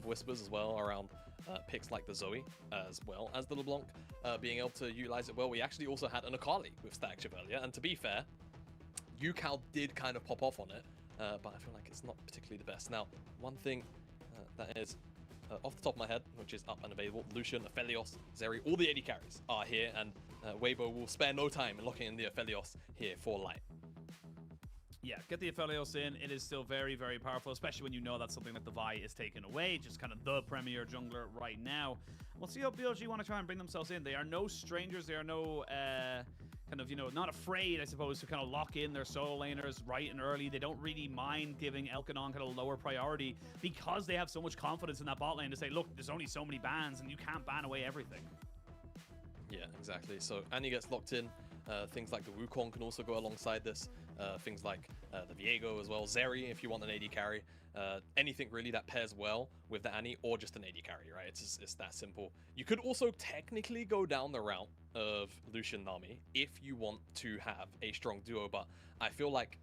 whispers as well around picks like the Zoe as well as the LeBlanc, being able to utilize it well. We actually also had an Akali with Static Chip earlier, and to be fair, UCal did kind of pop off on it, but I feel like it's not particularly the best. Now, one thing that is off the top of my head, which is up and available, Lucian, Aphelios, Zeri, all the AD carries are here, and Weibo will spare no time in locking in the Aphelios here for light. Yeah, get the Aphelios in. It is still very, very powerful, especially when you know that's something that the Vi is taken away. Just kind of the premier jungler right now. We'll see how BLG want to try and bring themselves in. They are no strangers. They are no kind of, you know, not afraid, I suppose, to kind of lock in their solo laners right and early. They don't really mind giving Elkanon kind of lower priority because they have so much confidence in that bot lane to say, look, there's only so many bans and you can't ban away everything. Yeah, exactly. So Annie gets locked in. Things like the Wukong can also go alongside this. Things like the Viego as well. Zeri, if you want an AD carry. Anything really that pairs well with the Annie or just an AD carry, right? It's that simple. You could also technically go down the route of Lucian Nami if you want to have a strong duo, but I feel like,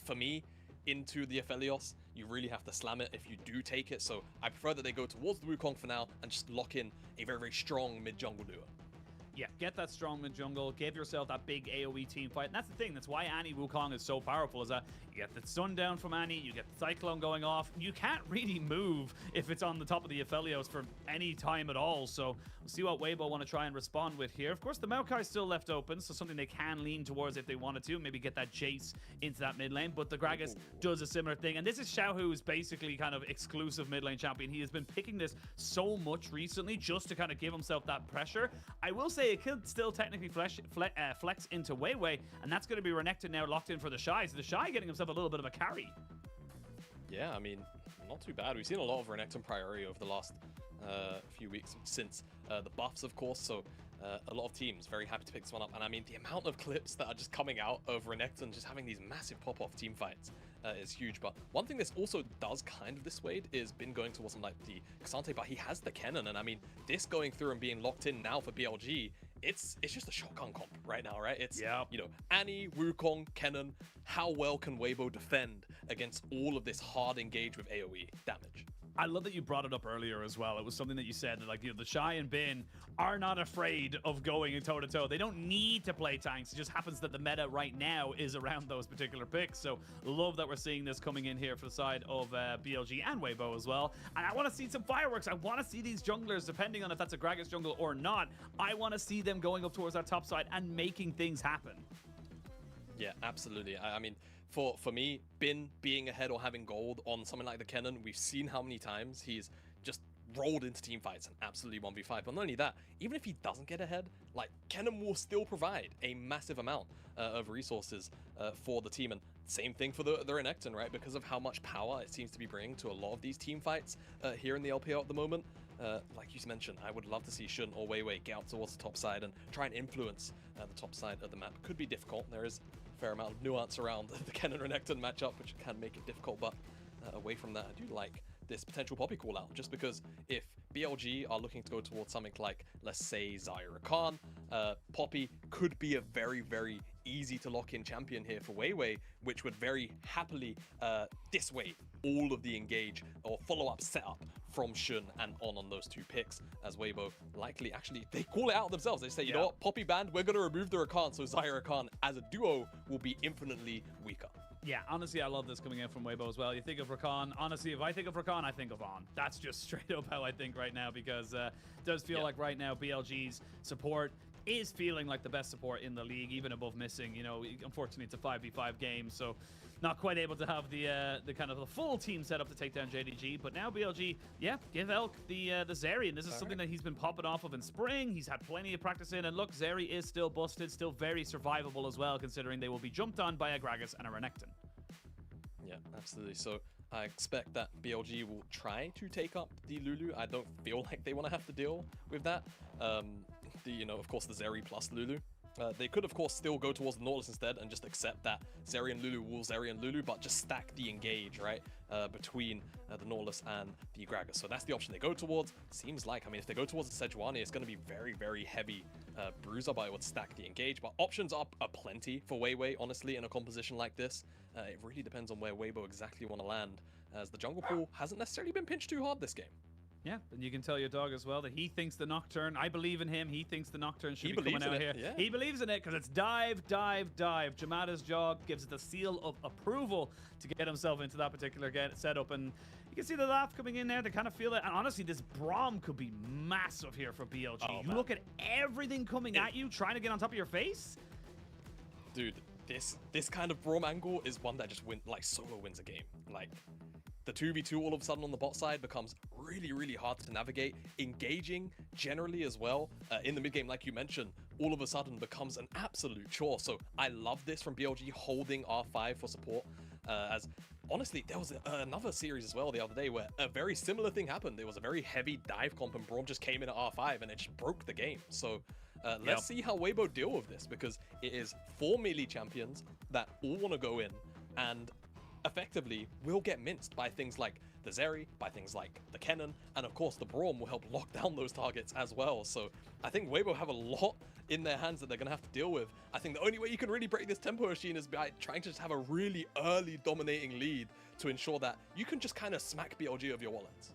for me, into the Aphelios, you really have to slam it if you do take it. So I prefer that they go towards the Wukong for now and just lock in a very, very strong mid-jungle duo. Yeah, get that strong mid-jungle, give yourself that big AoE team fight. And that's the thing, that's why Annie Wukong is so powerful, is that you get the sundown from Annie, you get the Cyclone going off. You can't really move if it's on the top of the Aphelios for any time at all. So we'll see what Weibo want to try and respond with here. Of course, the Maokai is still left open, so something they can lean towards if they wanted to. Maybe get that Jace into that mid lane. But the Gragas does a similar thing. And this is Xiao, who's basically kind of exclusive mid lane champion. He has been picking this so much recently just to kind of give himself that pressure. I will say it could still technically flex into Weiwei, and that's going to be Renekton now locked in for the Shy. So the Shy getting himself a little bit of a carry. Yeah, I mean, not too bad. We've seen a lot of Renekton priority over the last few weeks since the buffs, of course, so a lot of teams very happy to pick this one up. And I mean, the amount of clips that are just coming out of Renekton just having these massive pop-off team fights is huge. But one thing this also does kind of dissuade is Bin going towards something like the K'Sante, but he has the Kennen, and I mean, this going through and being locked in now for BLG, it's just a shotgun comp right now, right? It's, you know, Annie, Wukong, Kennen. How well can Weibo defend against all of this hard engage with AoE damage? I love that you brought it up earlier as well. It was something that you said that, like, you know, the Shy and Bin are not afraid of going toe-to-toe. They don't need to play tanks. It just happens that the meta right now is around those particular picks. So love that we're seeing this coming in here for the side of BLG and Weibo as well. And I want to see some fireworks. I want to see these junglers, depending on if that's a Gragas jungle or not. I want to see them going up towards that top side and making things happen. Yeah, absolutely. I mean, for me, Bin being ahead or having gold on something like the Kennen, we've seen how many times he's just rolled into team fights and absolutely 1v5. But not only that, even if he doesn't get ahead, like, Kennen will still provide a massive amount of resources for the team. And same thing for the Renekton, right? Because of how much power it seems to be bringing to a lot of these team fights here in the LPL at the moment. Like you mentioned, I would love to see Shun or Weiwei get out towards the top side and try and influence the top side of the map. Could be difficult. There is a fair amount of nuance around the Kennen Renekton matchup, which can make it difficult, but away from that, I do like this potential Poppy call out, just because if BLG are looking to go towards something like, let's say, Zyra Khan, Poppy could be a very, very easy to lock in champion here for Weiwei, which would very happily dissuade all of the engage or follow-up setup from Shun and on those two picks, as Weibo likely, actually, they call it out themselves. They say, you know what, Poppy banned, we're going to remove the Rakan, so Zyra Khan as a duo will be infinitely weaker. Yeah, honestly, I love this coming in from Weibo as well. You think of Rakan. Honestly, if I think of Rakan, I think of On. That's just straight up how I think right now, because it does feel like right now BLG's support is feeling like the best support in the league, even above missing. You know, unfortunately, it's a 5v5 game, so not quite able to have the kind of the full team set up to take down JDG. But now BLG, give Elk the Zeri, and this is something that he's been popping off of in spring. He's had plenty of practice in, and look, Zeri is still busted, still very survivable as well, considering they will be jumped on by a Gragas and a Renekton. Yeah, absolutely. So I expect that BLG will try to take up the Lulu. I don't feel like they want to have to deal with that. You know, of course, the Zeri plus Lulu. They could, of course, still go towards the Nautilus instead and just accept that Zeri and Lulu will Zeri and Lulu, but just stack the engage, right, between the Nautilus and the Gragas. So that's the option they go towards. Seems like, I mean, if they go towards the Sejuani, it's going to be very, very heavy bruiser, but it would stack the engage. But options are plenty for Weiwei, honestly, in a composition like this. It really depends on where Weibo exactly want to land, as the jungle pool hasn't necessarily been pinched too hard this game. Yeah, and you can tell your dog as well that he thinks the Nocturne, I believe in him, he thinks the Nocturne should be coming out here. Yeah. He believes in it because it's dive, dive, dive. Jamada's jaw gives it the seal of approval to get himself into that particular setup, and you can see the laugh coming in there. They kind of feel it, and honestly, this Braum could be massive here for BLG. Oh, you look at everything coming at you, trying to get on top of your face. Dude, this kind of Braum angle is one that just solo wins a game. Like, the 2v2 all of a sudden on the bot side becomes really, really hard to navigate. Engaging generally as well in the mid game, like you mentioned, all of a sudden becomes an absolute chore. So I love this from BLG holding R5 for support. As honestly, there was another series as well the other day where a very similar thing happened. There was a very heavy dive comp and Braum just came in at R5 and it just broke the game. So let's see how Weibo deal with this, because it is 4 melee champions that all want to go in and effectively will get minced by things like the Zeri, by things like the Kennen, and of course the Braum will help lock down those targets as well. So I think Weibo have a lot in their hands that they're going to have to deal with. I think the only way you can really break this tempo machine is by trying to just have a really early dominating lead to ensure that you can just kind of smack BLG of your wallets.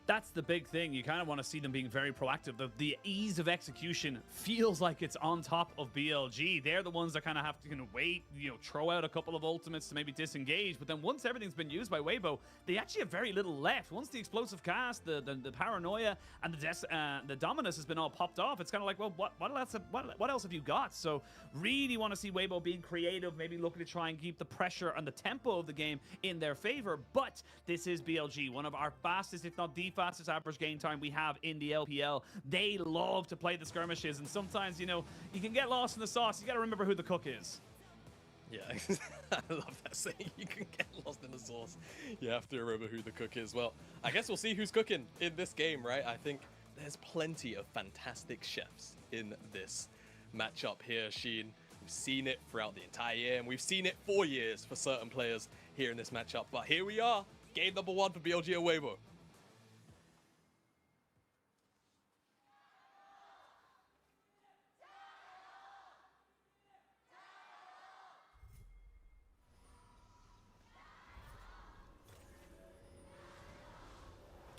That's the big thing. You kind of want to see them being very proactive. The ease of execution feels like it's on top of BLG. They're the ones that kind of have to wait, throw out a couple of ultimates to maybe disengage. But then once everything's been used by Weibo, they actually have very little left. Once the explosive cast, the paranoia, and the dominus has been all popped off, it's kind of like, well, what else have you got? So really want to see Weibo being creative, maybe looking to try and keep the pressure and the tempo of the game in their favor. But this is BLG, one of our fastest, if not the fastest average game time we have in the LPL. They love to play the skirmishes, and sometimes, you can get lost in the sauce. You got to remember who the cook is. Yeah, I love that saying. You can get lost in the sauce. You have to remember who the cook is. Well, I guess we'll see who's cooking in this game, right? I think there's plenty of fantastic chefs in this matchup here, Sheen. We've seen it throughout the entire year, and we've seen it for years for certain players here in this matchup. But here we are, game number 1 for BLG and Weibo.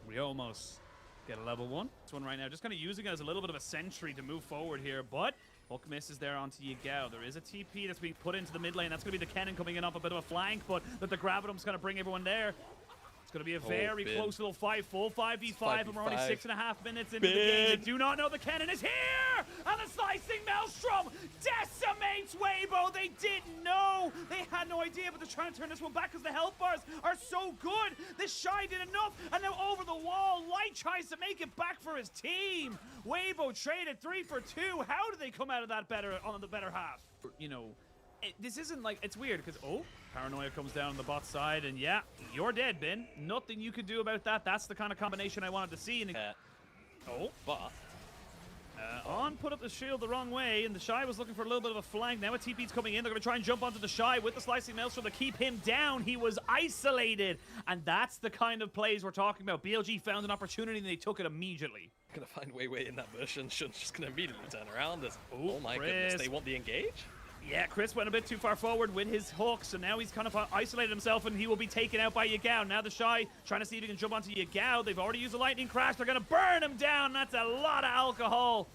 We almost get a level 1. This one right now, just kind of using it as a little bit of a sentry to move forward here, but hook misses there onto Yagao. There is a TP that's being put into the mid lane. That's going to be the Kennen coming in off a bit of a flank, but that the Gravitum's going to bring everyone there. It's going to be a very close little fight. Full 5v5, and we're only 6.5 minutes into the game. They do not know the Kennen is here! And the slicing Maelstrom decimates Weibo. They didn't know. They had no idea, but they're trying to turn this one back because the health bars are so good. This Shy did enough, and now over the wall, Light tries to make it back for his team. Weibo traded 3 for 2. How did they come out of that on the better half? This isn't like, it's weird because, Paranoia comes down on the bot side, and yeah, you're dead, Bin. Nothing you can do about that. That's the kind of combination I wanted to see. And On put up the shield the wrong way, and the Shy was looking for a little bit of a flank. Now a TP's coming in. They're going to try and jump onto the Shy with the slicing Maelstrom to keep him down. He was isolated, and that's the kind of plays we're talking about. BLG found an opportunity, and they took it immediately. Gonna find Weiwei in that version. Shun's just gonna immediately turn around. Oh my goodness, they want the engage? Yeah, Chris went a bit too far forward with his hook, so now he's kind of isolated himself, and he will be taken out by Yagao. Now the Shy trying to see if he can jump onto Yagao. They've already used a lightning crash. They're going to burn him down. That's a lot of alcohol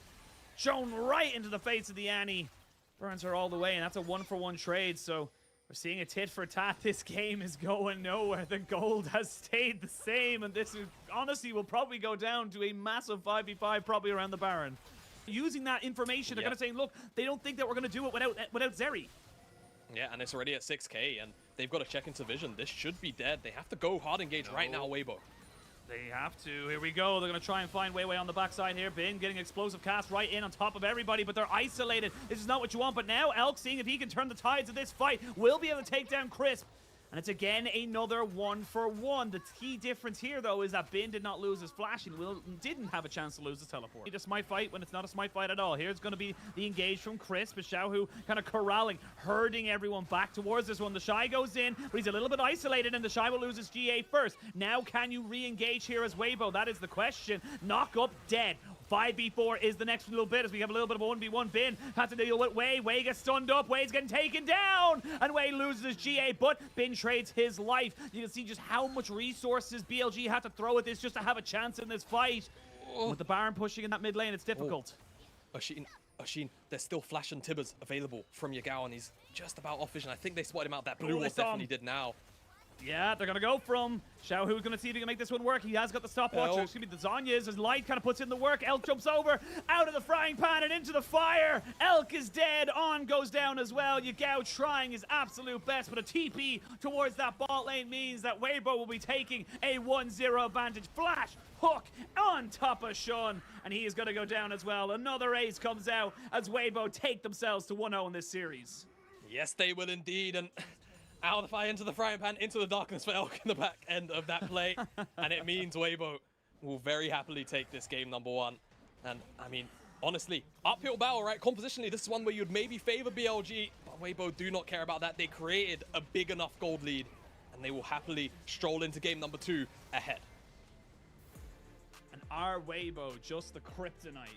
shown right into the face of the Annie. Burns her all the way, and that's a 1-for-1 trade, so we're seeing a tit for tat. This game is going nowhere. The gold has stayed the same, and this honestly will probably go down to a massive 5v5 probably around the Baron. Using that information, they're kind of saying, look, they don't think that we're going to do it without Zeri. Yeah, and it's already at 6k, and they've got to check into vision. This should be dead. They have to go hard engage right now, Weibo. They have to. Here we go. They're going to try and find Weiwei on the backside here. Bin getting explosive cast right in on top of everybody, but they're isolated. This is not what you want, but now Elk, seeing if he can turn the tides of this fight, will be able to take down Crisp. And it's again another 1-for-1. The key difference here, though, is that Bin did not lose his flash and didn't have a chance to lose his teleport. It's a smite fight when it's not a smite fight at all. Here's going to be the engage from Crisp. Xiaohu kind of corralling, herding everyone back towards this one. The Shy goes in, but he's a little bit isolated, and the Shy will lose his GA first. Now, can you re-engage here as Weibo? That is the question. Knock up dead. 5v4 is the next little bit as we have a little bit of a 1v1. Bin has to deal with Wei. Wei gets stunned up. Wei's getting taken down. And Wei loses his GA, but Bin trades his life. You can see just how much resources BLG had to throw at this just to have a chance in this fight. With the Baron pushing in that mid lane, it's difficult. Ashin, there's still Flash and Tibbers available from Yagao, and he's just about off vision. I think they spotted him out. That blue wall definitely did now. Yeah, they're going to go from Xiaohu's going to see if he can make this one work. He has got the stopwatch. Excuse me, the Zhonya's. His light kind of puts in the work. Elk jumps over, out of the frying pan and into the fire. Elk is dead. On goes down as well. Yagao trying his absolute best, but a TP towards that bot lane means that Weibo will be taking a 1-0 advantage. Flash, hook on top of Sean, and he is going to go down as well. Another ace comes out as Weibo take themselves to 1-0 in this series. Yes, they will indeed, and out of the fire into the frying pan, into the darkness for Elk in the back end of that play. And it means Weibo will very happily take this game number 1. And, I mean, honestly, uphill battle, right? Compositionally, this is one where you'd maybe favor BLG, but Weibo do not care about that. They created a big enough gold lead, and they will happily stroll into game number 2 ahead. And our Weibo, just the kryptonite